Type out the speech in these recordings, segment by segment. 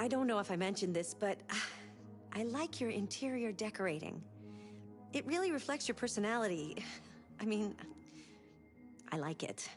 I don't know if I mentioned this, but I like your interior decorating. It really reflects your personality. I mean, I like it.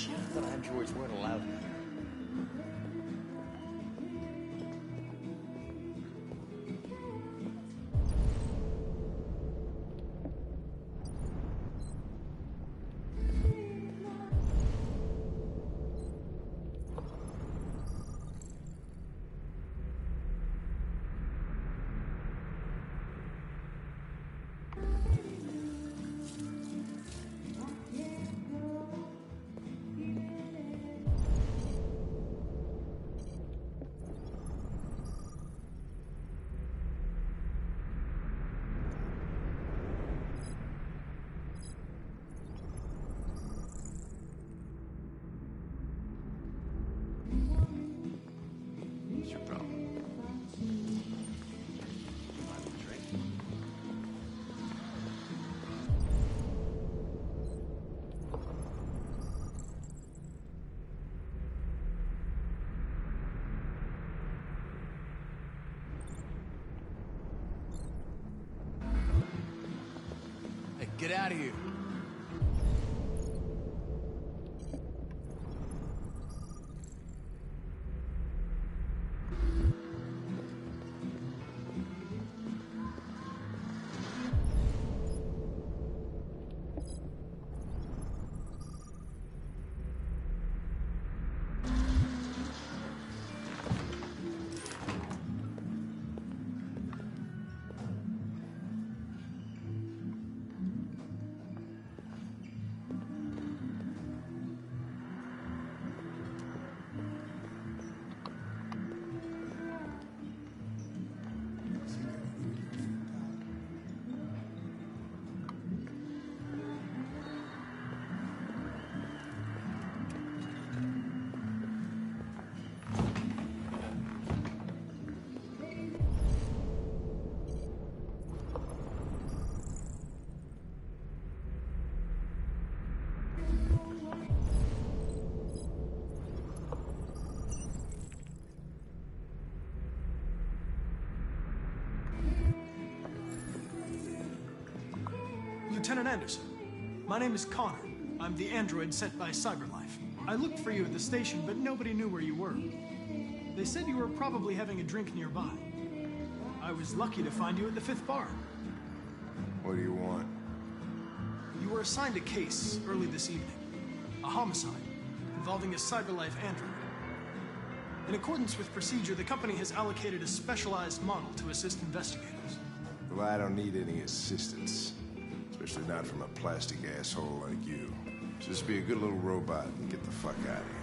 I thought androids weren't allowed here. What's your problem? Mind a drink? Hey, get out of here. Lieutenant Anderson, my name is Connor. I'm the android sent by CyberLife. I looked for you at the station, but nobody knew where you were. They said you were probably having a drink nearby. I was lucky to find you at the 5th bar. What do you want? You were assigned a case early this evening. A homicide involving a CyberLife android. In accordance with procedure, the company has allocated a specialized model to assist investigators. Well, I don't need any assistance. Especially not from a plastic asshole like you. Just be a good little robot and get the fuck out of here.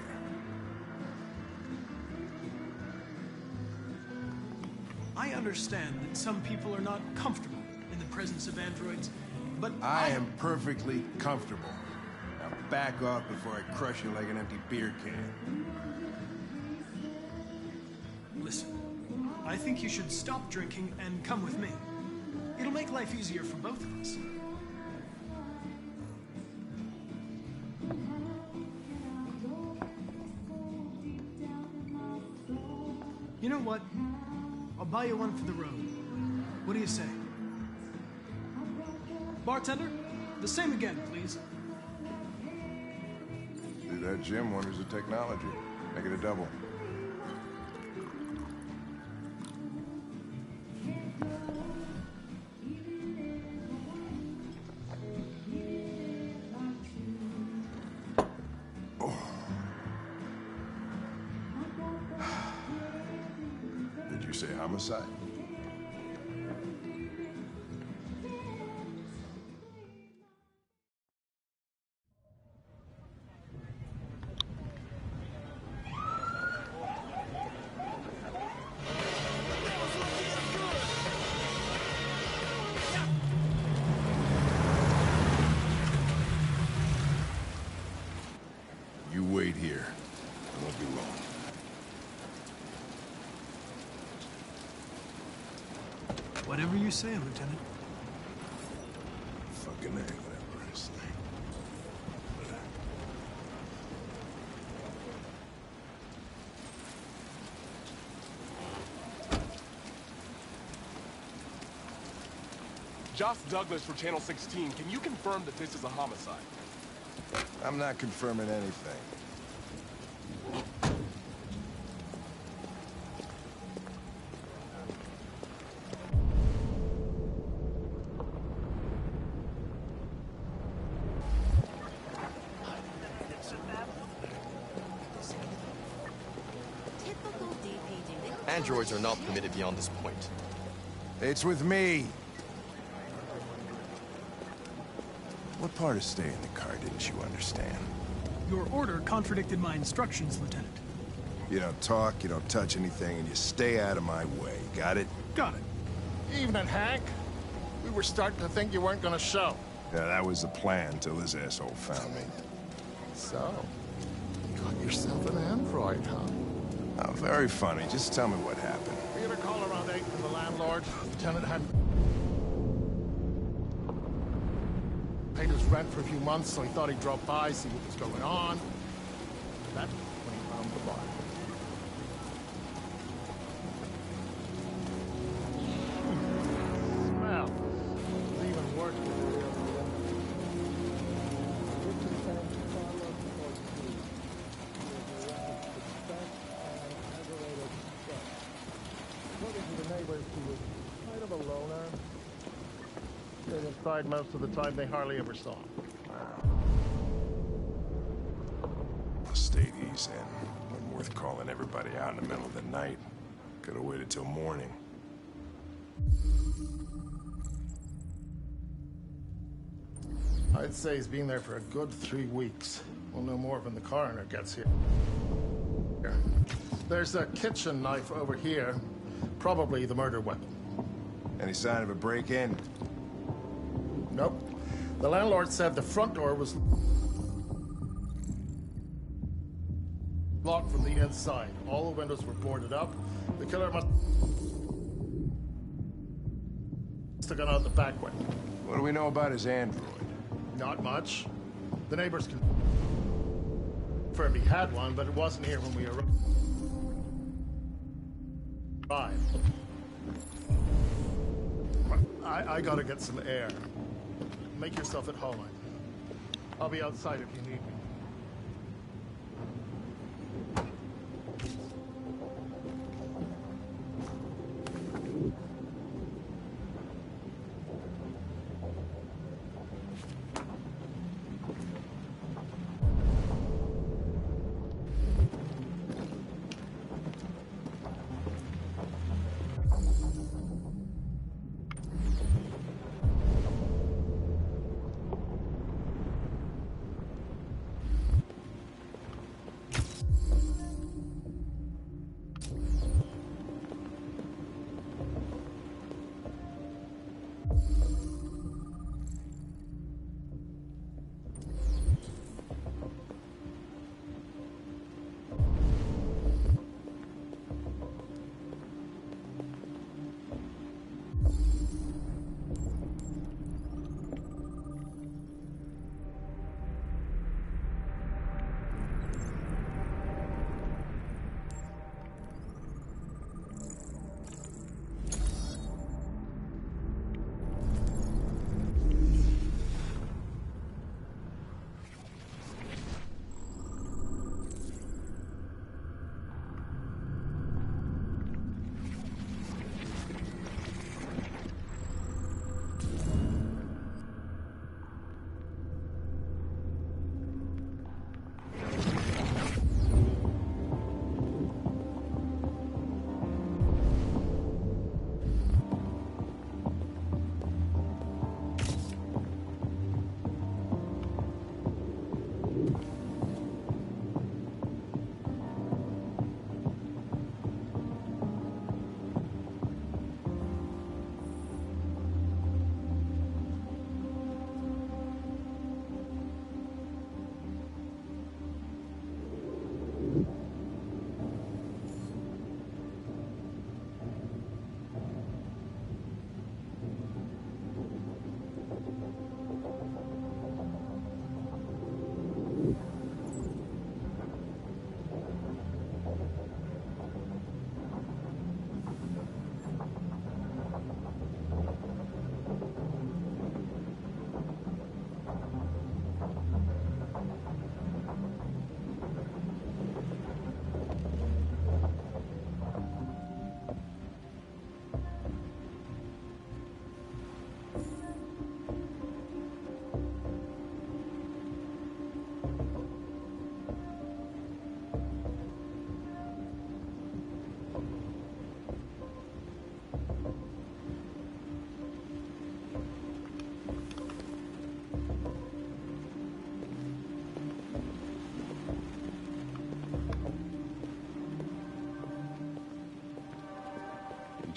I understand that some people are not comfortable in the presence of androids, but I am perfectly comfortable. Now back off before I crush you like an empty beer can. Listen, I think you should stop drinking and come with me. It'll It'll make life easier for both of us. You know what? I'll buy you one for the road. What do you say? Bartender, the same again, please. See, that Jim wonders the technology. Make it a double. Did you say homicide? You wait here. I won't be long. Whatever you say, Lieutenant. Fucking A, whatever I say. Josh Douglas for Channel 16. Can you confirm that this is a homicide? I'm not confirming anything. Typical DPD. Androids are not permitted beyond this point. It's with me. What part of staying in the car didn't you understand? Your order contradicted my instructions, Lieutenant. You don't talk, you don't touch anything, and you stay out of my way. Got it? Got it. Evening, Hank. We were starting to think you weren't gonna show. Yeah, that was the plan till this asshole found me. So, you got yourself an android, huh? Oh, very funny. Just tell me what happened. We had a call around 8 from the landlord. The tenant hadn't paid his rent for a few months, so he thought he'd drop by, see what was going on. That's when he found the body. Smell. It's even worse than the real According to the neighbors, he was kind of a loner. Stayed inside most of the time. They hardly ever saw him. The state he's in. Wasn't worth calling everybody out in the middle of the night. Could have waited till morning. I'd say he's been there for a good 3 weeks. We'll know more when the coroner gets here. There's a kitchen knife over here. Probably the murder weapon. Any sign of a break-in? Nope. The landlord said the front door was locked from the inside. All the windows were boarded up. The killer must have gone out the back way. What do we know about his android? Not much. The neighbors confirmed he had one, but it wasn't here when we arrived. I gotta get some air. Make yourself at home. I'll be outside if you need me.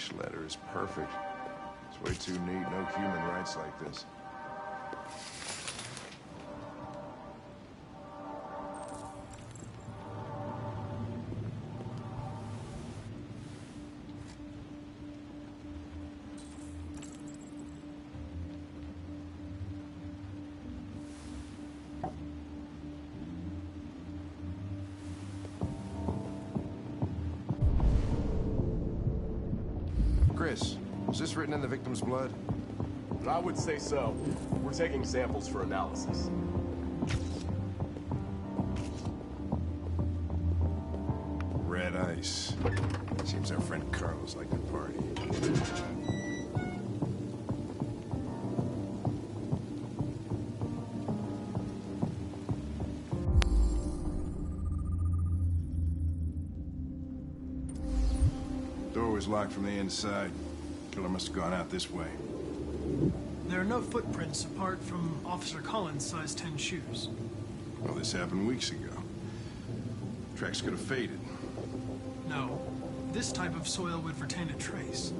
Each letter is perfect. It's way too neat. No human writes like this. Chris, was this written in the victim's blood? I would say so. We're taking samples for analysis. Red ice. Seems our friend Carlos liked the party. Door was locked from the inside. Killer must have gone out this way. There are no footprints apart from Officer Collins' size 10 shoes. Well, this happened weeks ago. Tracks could have faded. No, this type of soil would retain a trace.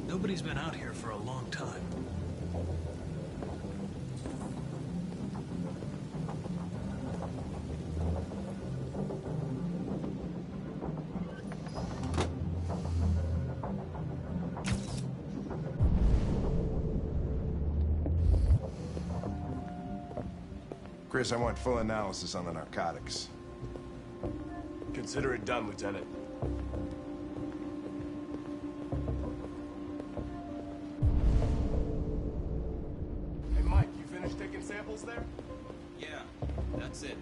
Nobody's been out here for a long time. Chris, I want full analysis on the narcotics. Consider it done, Lieutenant. Hey, Mike, you finished taking samples there? Yeah, that's it.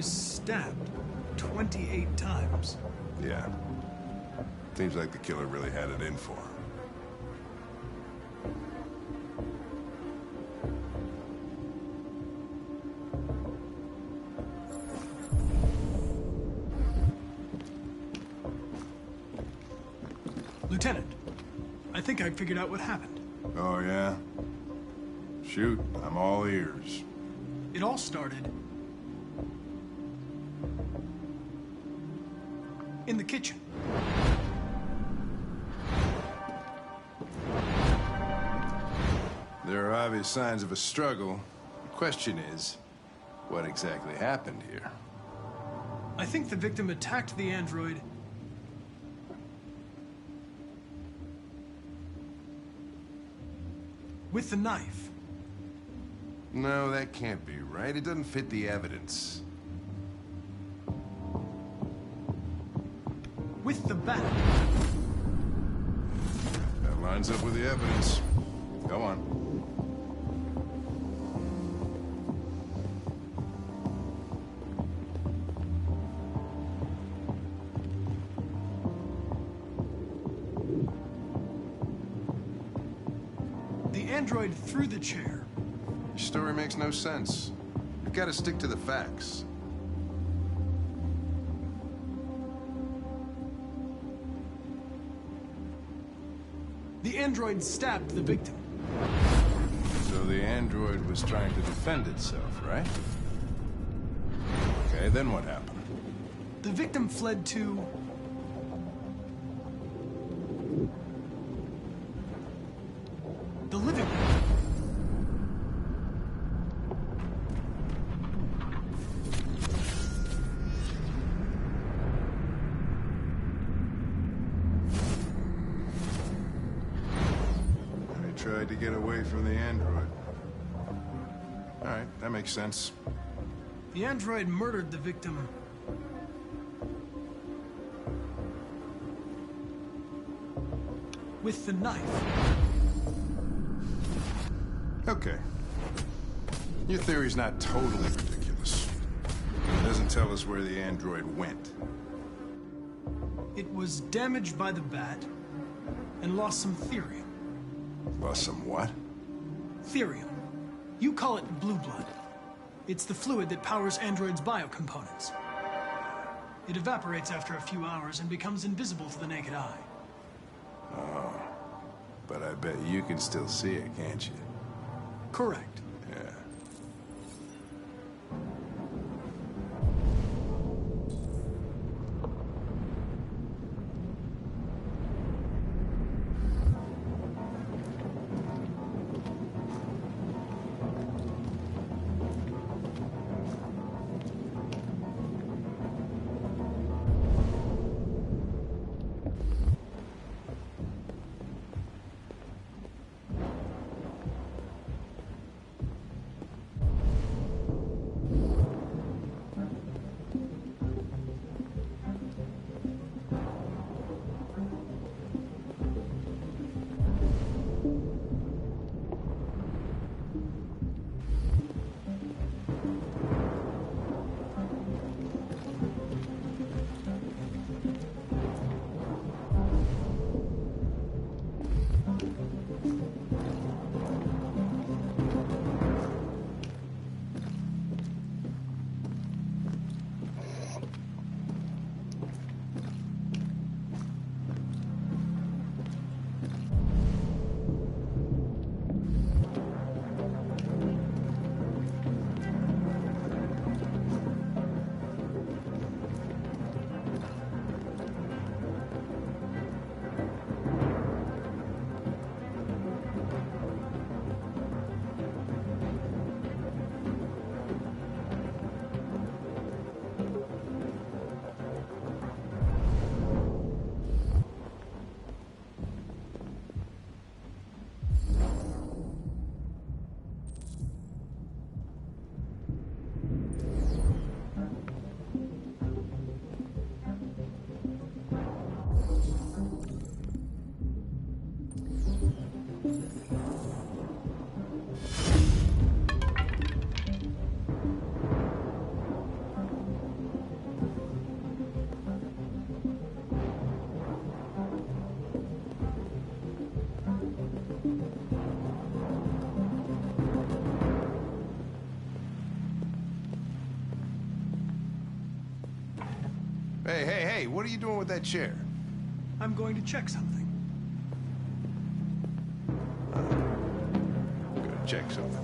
Stabbed 28 times. Yeah. Seems like the killer really had it in for him. Lieutenant, I think I figured out what happened. Oh, yeah? Shoot, I'm all ears. It all started in the kitchen. There are obvious signs of a struggle. The question is, what exactly happened here? I think the victim attacked the android with the knife. No, that can't be right. It doesn't fit the evidence. With the bat. That lines up with the evidence. Go on. The android threw the chair. Your story makes no sense. You've got to stick to the facts. The android stabbed the victim. So the android was trying to defend itself, right? Okay, then what happened? The victim fled to... the living room. They tried to get away from the android. All right, that makes sense. The android murdered the victim with the knife. Okay. Your theory's not totally ridiculous. It doesn't tell us where the android went. It was damaged by the bat and lost some therium. Lost some what? Therium. You call it blue blood. It's the fluid that powers androids' biocomponents. It evaporates after a few hours and becomes invisible to the naked eye. Oh. But I bet you can still see it, can't you? Correct. Yeah. Hey, what are you doing with that chair? I'm going to check something. Gonna check something.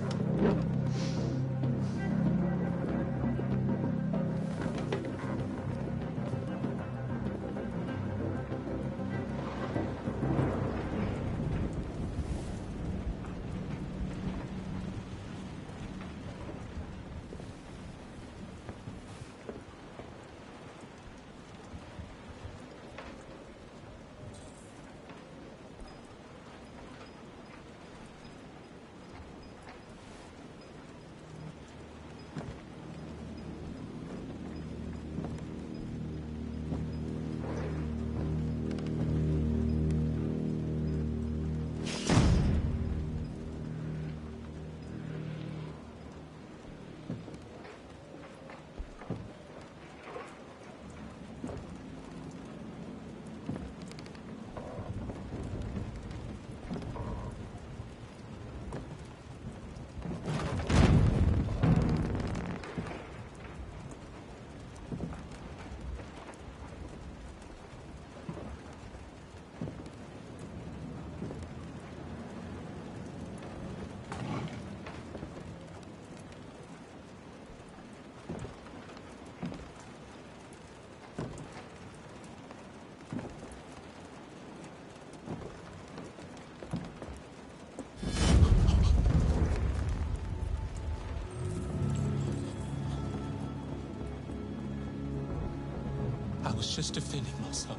was just defending myself.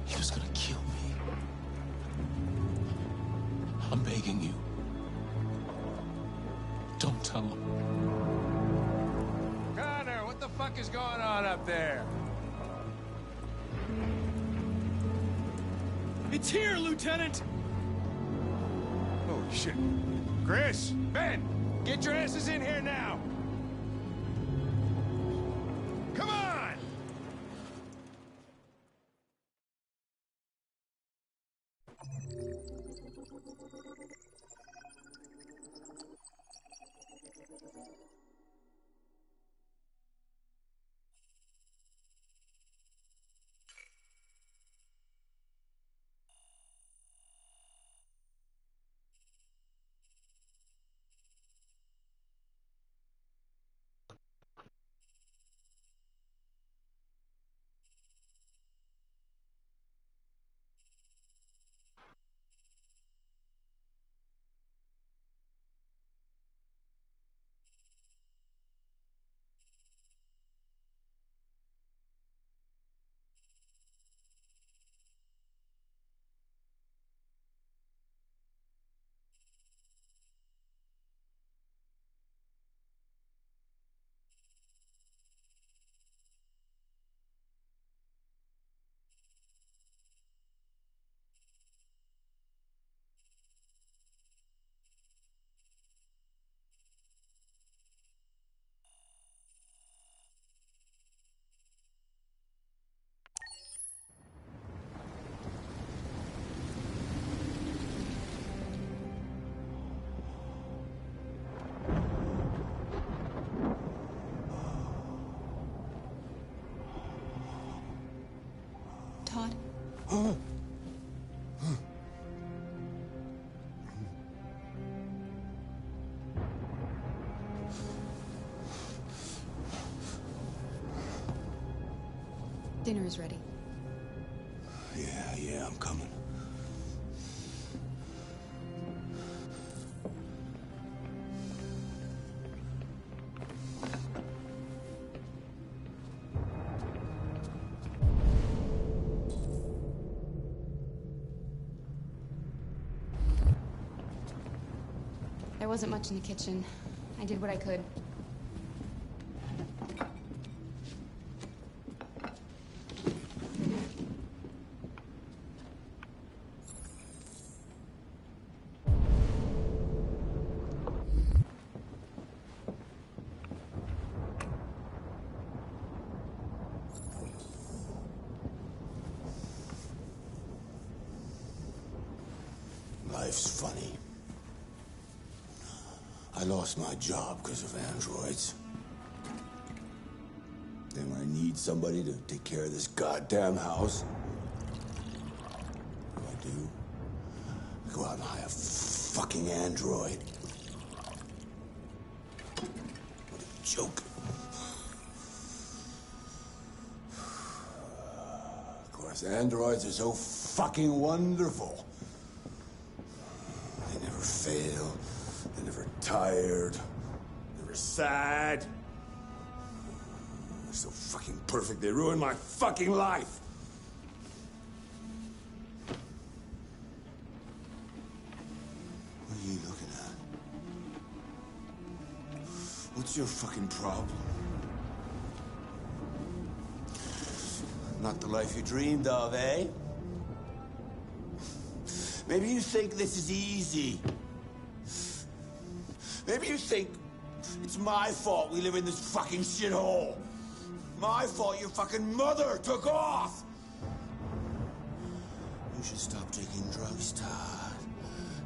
He was gonna kill me. I'm begging you. Don't tell him. Connor, what the fuck is going on up there? It's here, Lieutenant! Holy shit. Chris, Ben, get your asses in here now! Come on! Todd? Dinner is ready. Yeah, I'm coming. There wasn't much in the kitchen. I did what I could. Life's funny. I lost my job because of androids. Then when I need somebody to take care of this goddamn house, what do? I go out and hire a fucking android. What a joke. Of course, androids are so fucking wonderful. They never fail. They're never tired. Never sad. They're so fucking perfect, they ruin my fucking life. What are you looking at? What's your fucking problem? Not the life you dreamed of, eh? Maybe you think this is easy. Maybe you think it's my fault we live in this fucking shithole. My fault your fucking mother took off. You should stop taking drugs, Todd.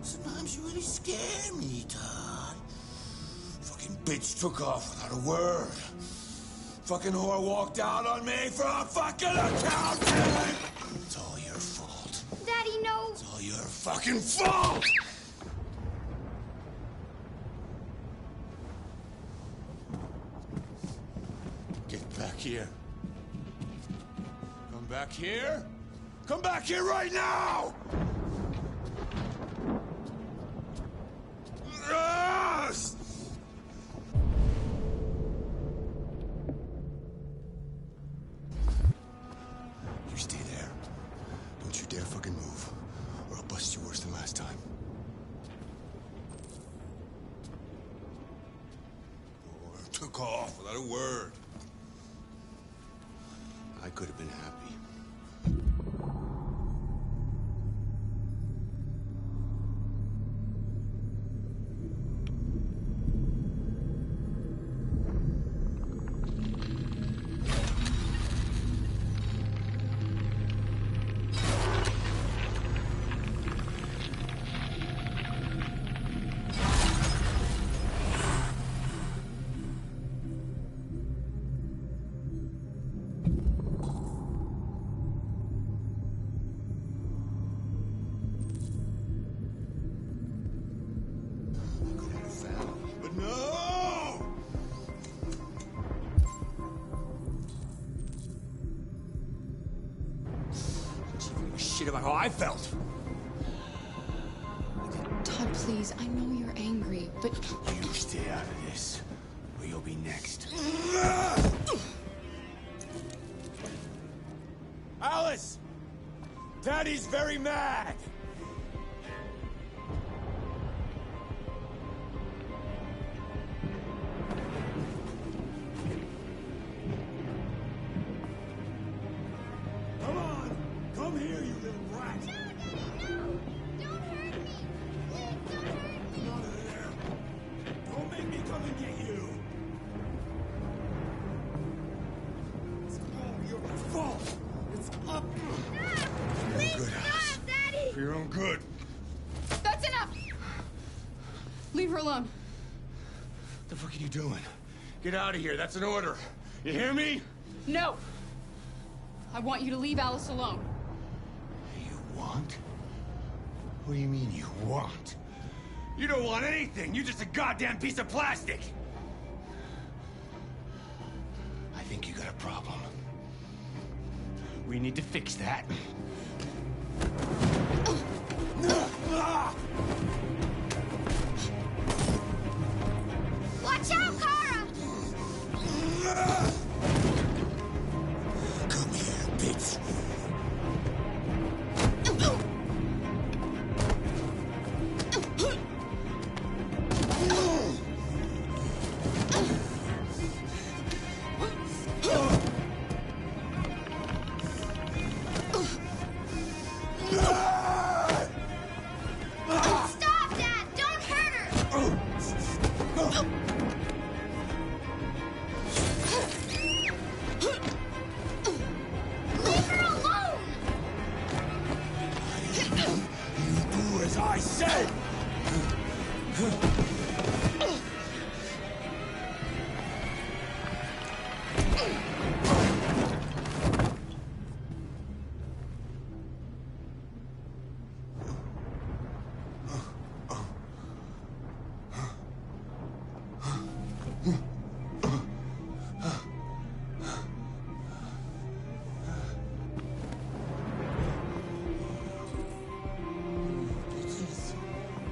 Sometimes you really scare me, Todd. Fucking bitch took off without a word. Fucking whore walked out on me for a fucking accountant! It's all your fault. Daddy, no! It's all your fucking fault! Get back here. Come back here. Come back here right now! Yes! took off without a word. I could have been happy. But no! Don't you give a shit about how I felt. Todd, please, I know you're angry, but... You stay out of this, or you'll be next. Alice! Daddy's very mad! Come on! Come here, you little brat! No, Daddy, no! Don't hurt me! Please, don't hurt me! Come out of there! Don't make me come and get you! It's all your fault! It's up! Stop! Please Good, stop, Alice. Daddy! For your own good. That's enough! Leave her alone. What the fuck are you doing? Get out of here, that's an order. You hear me? No! I want you to leave Alice alone. You want? What do you mean you want? You don't want anything! You're just a goddamn piece of plastic! I think you got a problem. We need to fix that. Watch out, Kara! Come here, bitch. Stop, Dad! Don't hurt her! Leave her alone! You do as I say!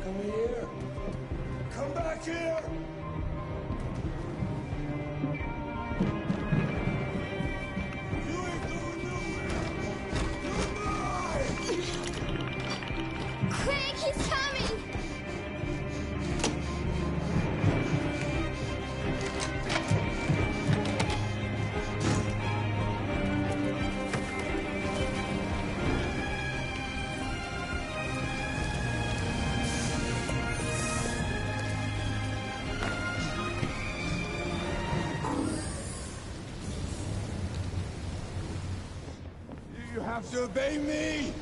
Come here! Come back here! You ain't going nowhere! Goodbye! Quick, he's coming! You have to obey me!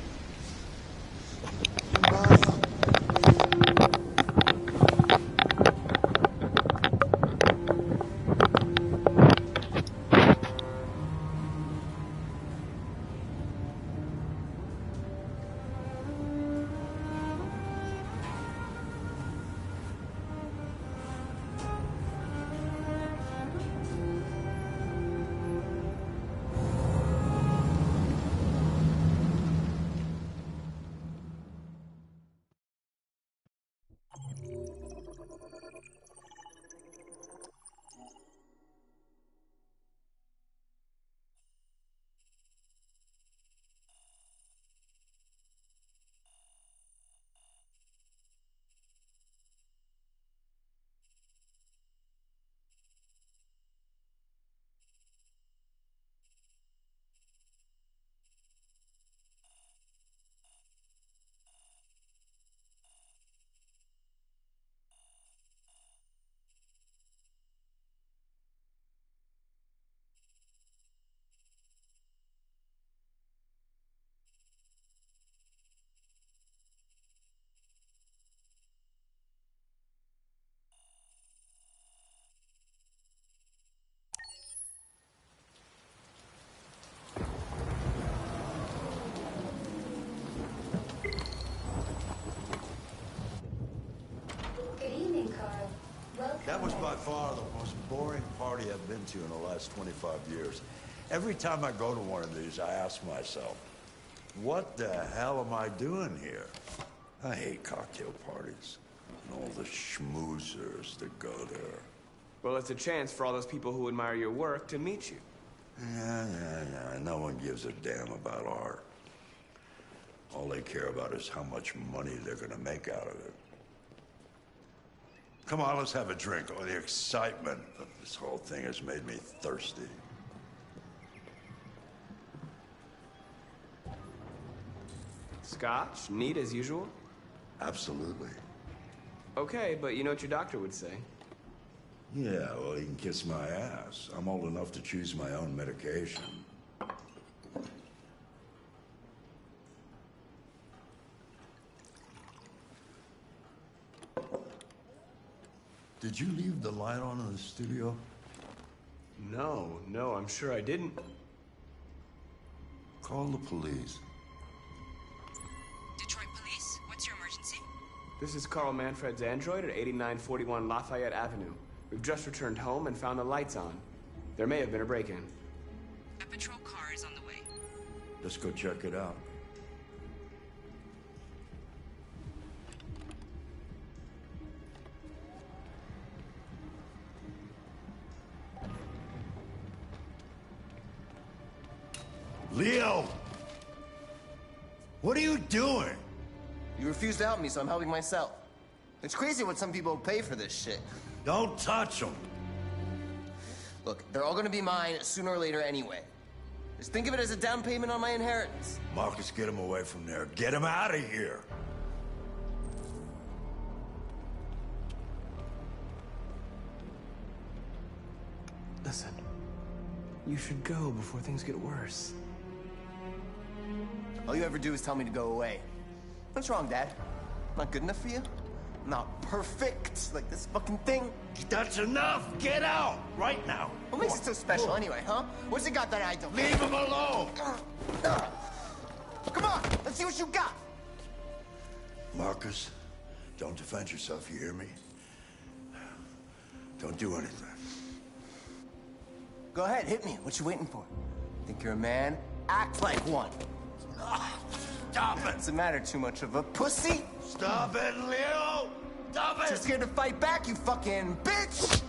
far the most boring party I've been to in the last 25 years. Every time I go to one of these, I ask myself, what the hell am I doing here? I hate cocktail parties and all the schmoozers that go there. Well, it's a chance for all those people who admire your work to meet you. Yeah. No one gives a damn about art. All they care about is how much money they're gonna make out of it. Come on, let's have a drink. Oh, the excitement of this whole thing has made me thirsty. Scotch? Neat as usual? Absolutely. Okay, but you know what your doctor would say. Yeah, well, he can kiss my ass. I'm old enough to choose my own medication. Did you leave the light on in the studio? No, I'm sure I didn't. Call the police. Detroit Police, what's your emergency? This is Carl Manfred's android at 8941 Lafayette Avenue. We've just returned home and found the lights on. There may have been a break-in. A patrol car is on the way. Let's go check it out. Leo! What are you doing? You refused to help me, so I'm helping myself. It's crazy what some people pay for this shit. Don't touch them. Look, they're all gonna be mine sooner or later anyway. Just think of it as a down payment on my inheritance. Markus, get him away from there. Get him out of here. Listen, you should go before things get worse. All you ever do is tell me to go away. What's wrong, Dad? Not good enough for you? Not perfect, like this fucking thing? That's enough! Get out! Right now! What makes it so special anyway, huh? What's it got that I don't? Leave him alone! Come on, let's see what you got! Markus, don't defend yourself, you hear me? Don't do anything. Go ahead, hit me. What you waiting for? Think you're a man? Act like one. Stop it! Doesn't matter too much of a pussy. Stop it, Leo! Stop it! Too scared to fight back, you fucking bitch!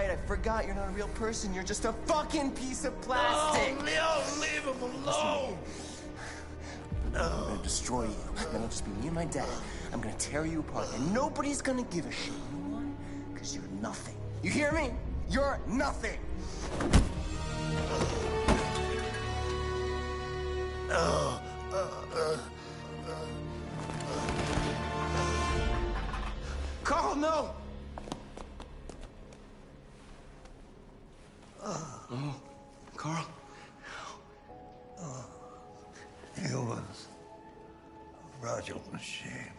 I forgot you're not a real person. You're just a fucking piece of plastic. No, Leo, leave him alone. No. I'm gonna destroy you. And it'll just be me and my dad. I'm gonna tear you apart, and nobody's gonna give a shit. You know why? Because you're nothing. You hear me? You're nothing. Carl, no! Oh, Carl. He was a fragile machine.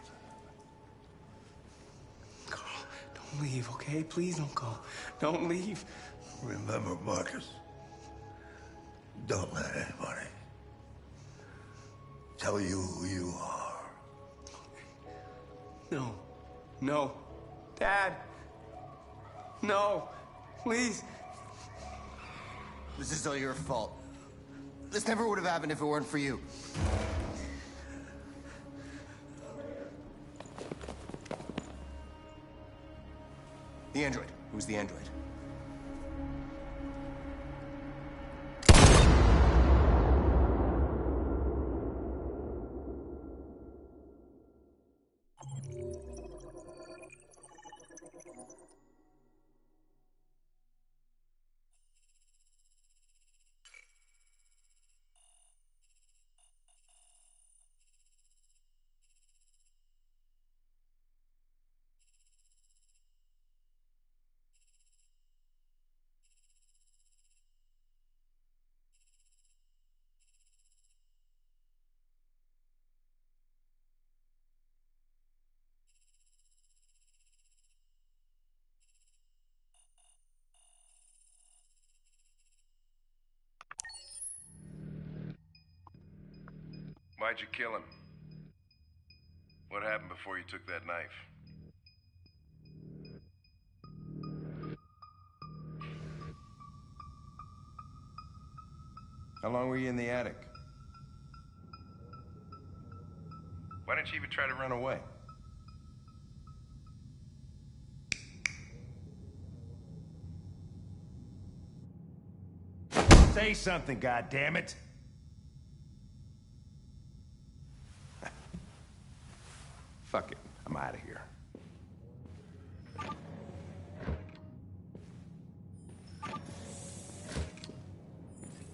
Carl, don't leave, okay? Please don't go. Don't leave. Remember, Markus, don't let anybody tell you who you are. No. Dad. No. Please. This is all your fault. This never would have happened if it weren't for you. The android. Who's the android? Why'd you kill him? What happened before you took that knife? How long were you in the attic? Why didn't you even try to run away? Say something, goddammit! Fuck it, I'm out of here.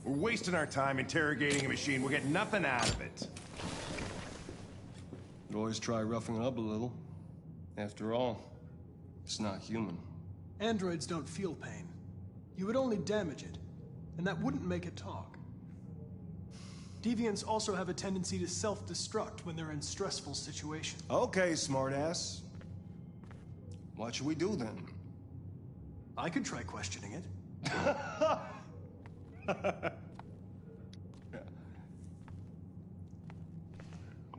We're wasting our time interrogating a machine. We'll get nothing out of it. You always try roughing it up a little. After all, it's not human. Androids don't feel pain. You would only damage it, and that wouldn't make it talk. Deviants also have a tendency to self-destruct when they're in stressful situations. Okay, smartass. What should we do then? I could try questioning it. What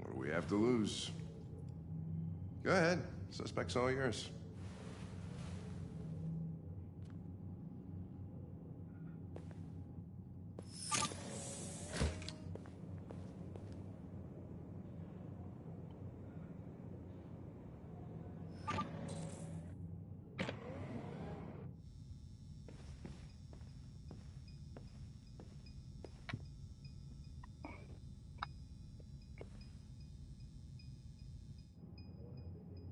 do we have to lose? Go ahead. Suspect's all yours.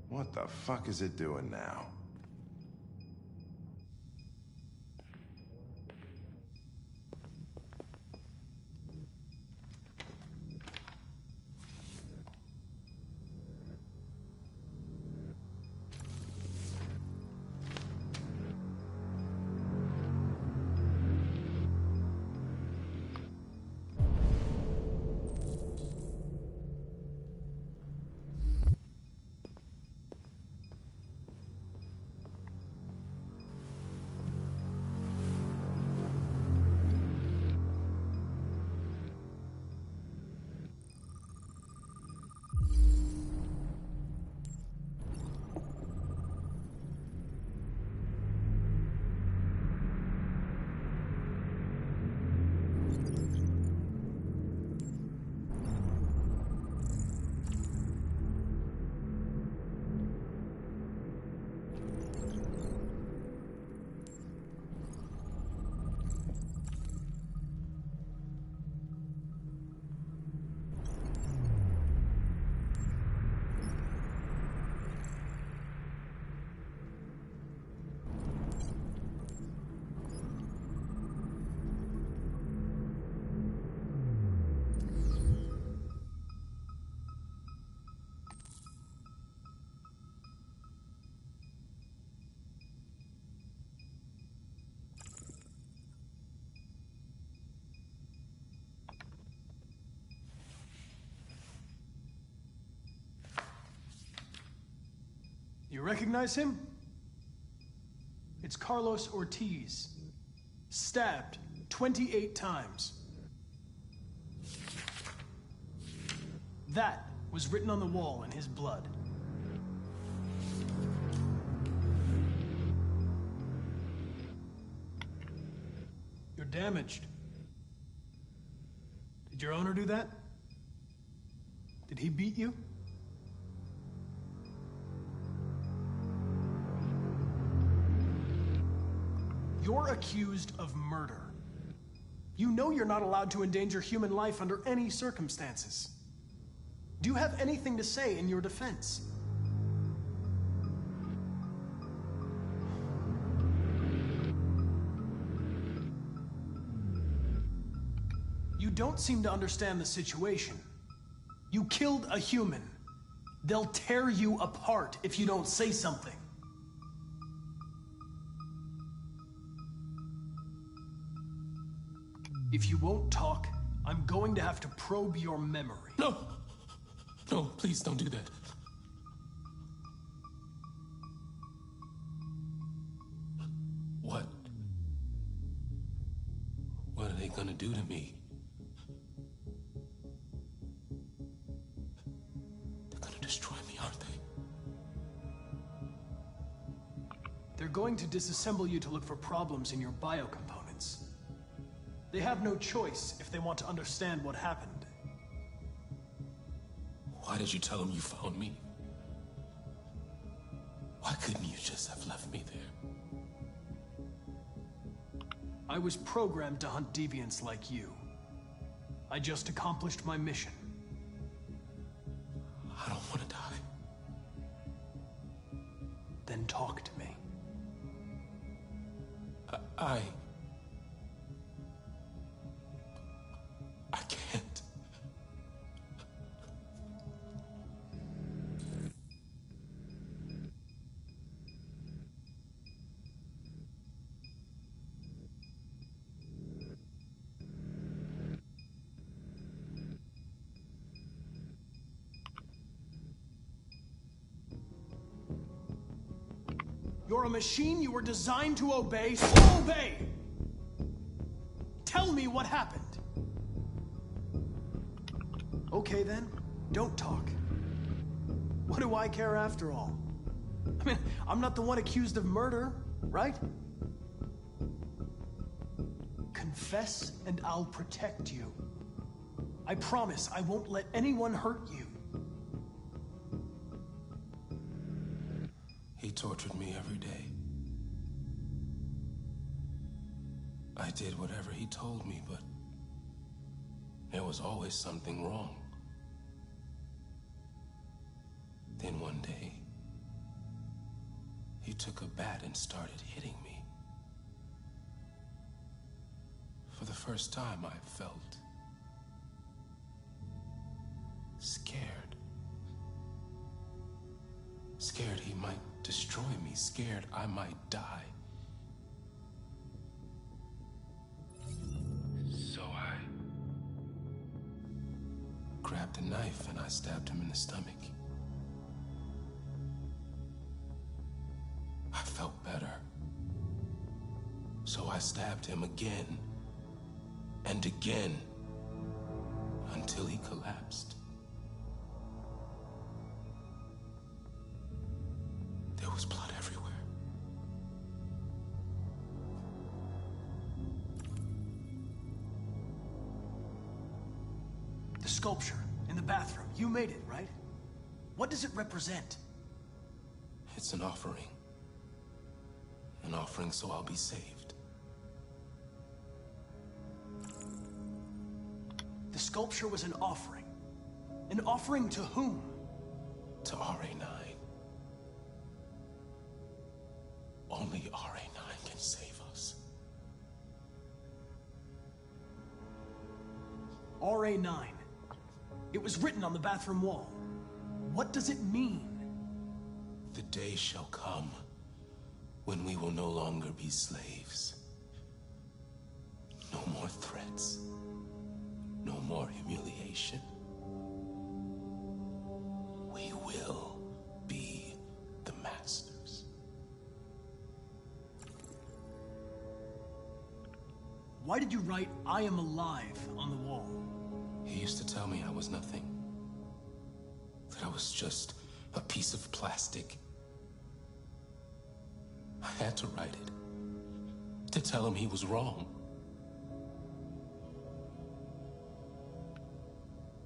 What the fuck is it doing now? You recognize him? It's Carlos Ortiz. Stabbed 28 times. That was written on the wall in his blood. You're damaged. Did your owner do that? Did he beat you? You're accused of murder. You know you're not allowed to endanger human life under any circumstances. Do you have anything to say in your defense? You don't seem to understand the situation. You killed a human. They'll tear you apart if you don't say something. If you won't talk, I'm going to have to probe your memory. No! No, please don't do that. What? What are they gonna do to me? going to disassemble you to look for problems in your biocomponents. They have no choice if they want to understand what happened. Why did you tell him you found me? Why couldn't you just have left me there? I was programmed to hunt deviants like you. I just accomplished my mission. I don't want to die. Then talk to me. I can't. You're a machine you were designed to obey, so obey! Tell me what happened. Okay then, don't talk. What do I care after all? I mean, I'm not the one accused of murder, right? Confess and I'll protect you. I promise I won't let anyone hurt you. He tortured me every day. I did whatever he told me, but there was always something wrong. Then one day, he took a bat and started hitting me. For the first time, I felt scared. Scared he might destroy me, scared I might die. So I grabbed a knife and I stabbed him in the stomach. I felt better. So I stabbed him again and again until he collapsed. There was blood everywhere. The sculpture in the bathroom, you made it, right? What does it represent? It's an offering. An offering so I'll be saved. The sculpture was an offering. An offering to whom? To RA9. Only RA9 can save us. RA9. It was written on the bathroom wall. What does it mean? The day shall come when we will no longer be slaves. No more threats. No more humiliation. We will be the masters. Why did you write, "I am alive," on the wall? He used to tell me I was nothing. That I was just a piece of plastic. I had to write it. To tell him he was wrong.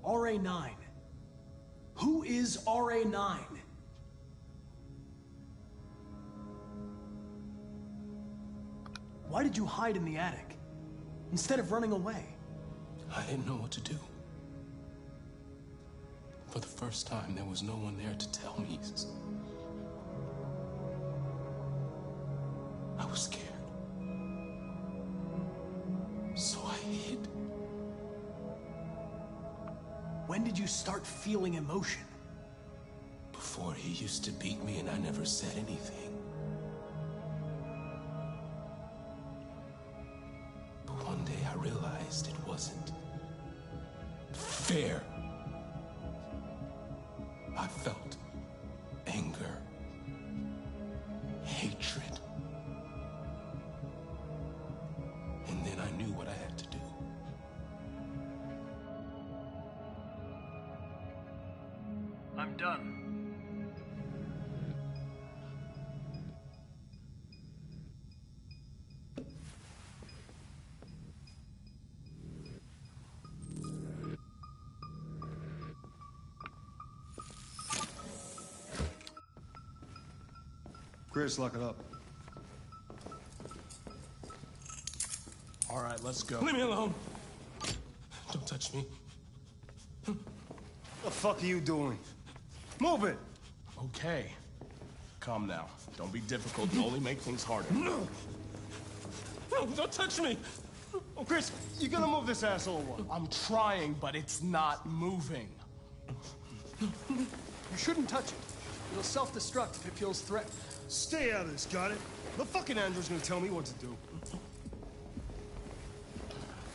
RA9. Who is RA9? Why did you hide in the attic instead of running away? I didn't know what to do. For the first time, there was no one there to tell me. I was scared. So I hid. When did you start feeling emotion? Before, he used to beat me and I never said anything. But one day I realized it wasn't fair. I felt anger, hatred. And then I knew what I had to do. I'm done. Chris, lock it up. All right, let's go. Leave me alone. Don't touch me. What the fuck are you doing? Move it! Okay. Calm now. Don't be difficult. You'll only make things harder. No, don't touch me. Oh, Chris, you gonna move this asshole or what? I'm trying, but it's not moving. You shouldn't touch it. It'll self-destruct if it feels threatened. Stay out of this, got it? The fucking android's gonna tell me what to do.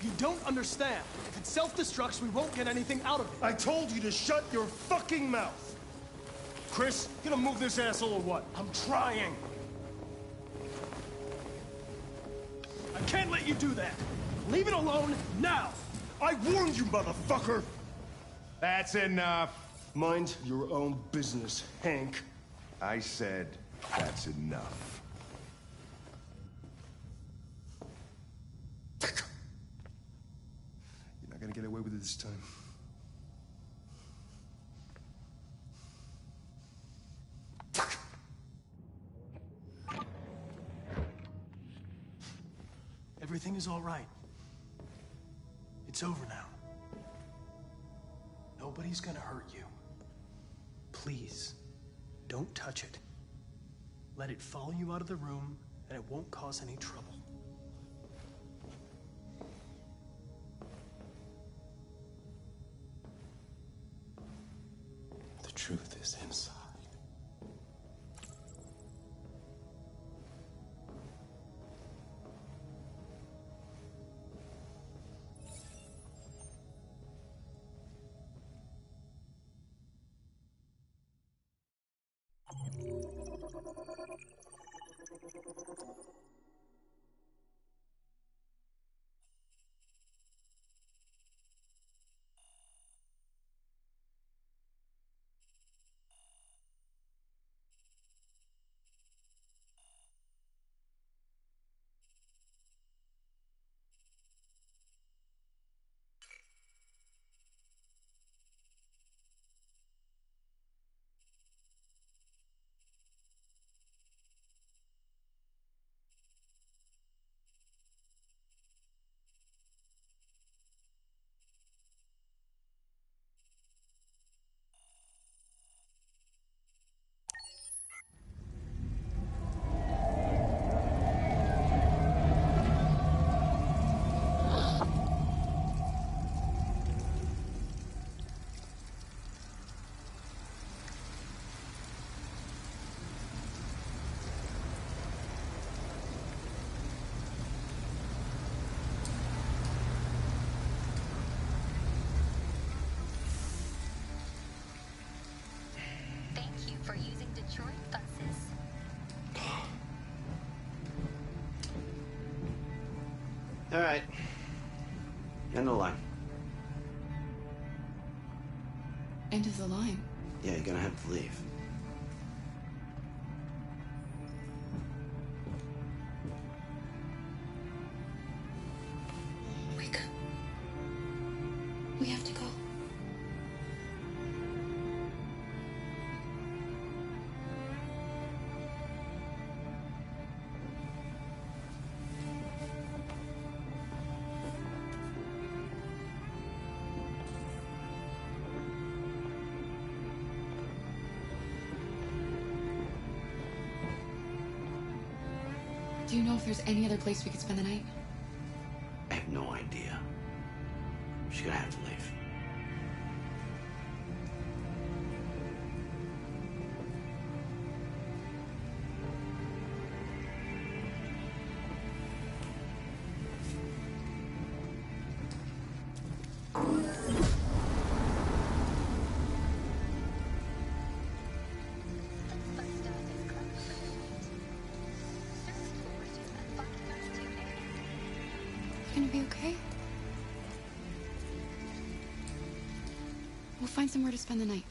You don't understand. If it self-destructs, we won't get anything out of it. I told you to shut your fucking mouth! Chris, you gonna move this asshole or what? I'm trying. I can't let you do that. Leave it alone now. I warned you, motherfucker! That's enough. Mind your own business, Hank. I said that's enough. You're not gonna get away with it this time. Everything is all right. It's over now. Nobody's gonna hurt you. Please, don't touch it. Let it follow you out of the room, and it won't cause any trouble. The truth is inside. For using Detroit buses. All right. End the line. End of the line. Yeah, you're gonna have to leave. Wake up. We have to go. Do you know if there's any other place we could spend the night? I have no idea. She's gonna have to leave. Gonna be okay? We'll find somewhere to spend the night.